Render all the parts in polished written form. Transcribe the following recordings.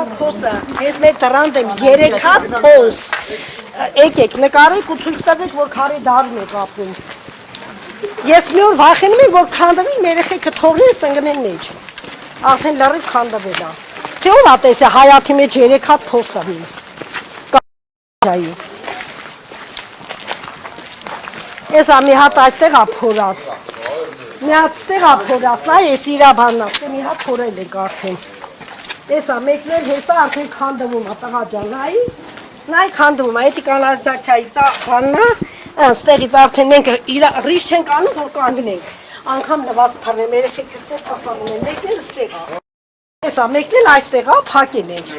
հատ փոսը, ես մեր դռան դեմ 3 հատ փոս։ Եկեք, նկարեք ու ցույց տվեք, որ քարի դարն եք ապրում։ Ես մի օր վախենում եմ, որ քանդվի, մեր երեխեքը թողնեն սնգնեն մեջ։ Արդեն լրիվ քանդվել է։ Թե ով է տեսա հայաթի մեջ 3 հատ փոս է։ Ես մի հատ այստեղ է փորած։ Մի հատ ստեղ է փորած, նայ ես իրա բանն է, մի հատ փորել ենք արդեն։ Տեսա, մեկն էլ հետո արդեն քանդվում է, տղա ջան, նայ քանդվում է, էդի կանալիզացիայի բանն է, ստեղից արդեն մենք ռիշ չենք անում, որ կանգնենք։ Անգամ նվազ փռնեմ, երեխեքը ստեղ կապանում են, մեկն էլ ստեղ է։ Տեսա, մեկն էլ այստեղ է, փակել ենք։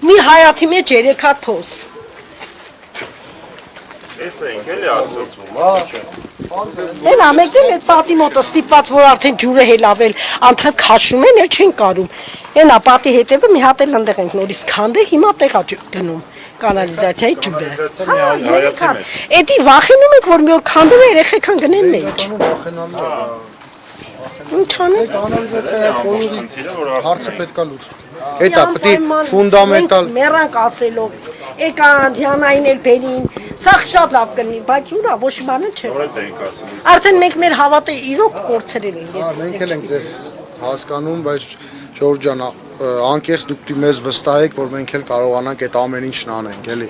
Մի հայաթի մեջ 3 հատ փոս։ Էս ենք էլի ասում։ Էն ամեկն էլ այդ պատի մոտը ստիպված, որ արդեն ջուրը հելավել, անդադ քաշում են, էլ չեն կարում։ Էնա պատի հետևը մի հատ էլ ընդեղ ենք նորից քանդել, հիմա տեղա գնում կանալիզացիայի ջուրը։ Էդի վախենում եք, որ մի օր քանդում է երեխեքան գնեն մեջ։ Ինչ անենք։ Կանալիզացիայի խորհուրդի հարցը պետք է լուծել։ Էտա պետք է ֆունդամենտալ մեռանք ասելով, եկա Դիանային էլ բերին, սա շատ լավ կնի, բայց ուրա ոչ մի բան չէ։ Արդեն մենք մեր հավատը իրոք կորցրել ենք։ Մենք էլ ենք ձեզ հասկանում, բայց Ժորժ ջան, անկեղծ դուք մեզ վստահեք, որ մենք էլ կարողանանք այդ ամեն ինչն անենք, էլի։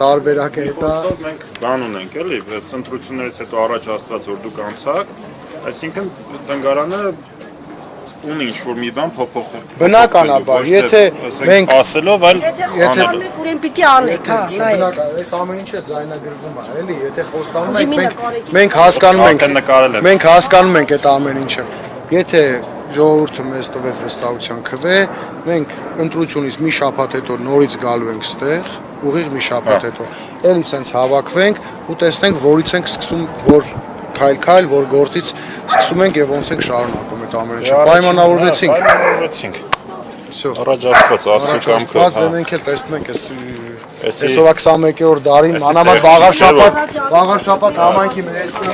Տարբերակը հետա մենք բան ունենք, էլի, այս ընտրություններից հետո առաջ աստված որ դուք անցաք, այսինքն տնգարանը ունի ինչ-որ մի բան փոփոխել։ Բնականաբար, եթե մենք ասելով, այլ անելով, ուրեմն պիտի անեք, հա, նայեք։ Այս ամեն ինչը ձայնագրվում է, էլի, եթե խոստանում ենք, մենք հասկանում ենք այդ ամեն ինչը։ Եթե ժողովուրդը մեզ տվեց վստահության քվե, մենք ընտրությունից մի շաբաթ հետո նորից գալու ենք ստեղ, ուղիղ մի շաբաթ հետո, էլի սենց հավաքվենք ու տեսնենք, որից ենք սկսում, որ քայլ-քայլ, որ գործից սկսում ենք եւ ոնց ենք շարունակում այդ ամեն ինչը։ Պայմանավորվեցինք։ Առաջ աստված ասու կամքը։ Մենք էլ տեսնում ենք այսօր 21-րդ դարին, մանավանդ վաղար շաբաթ համայնքի մեր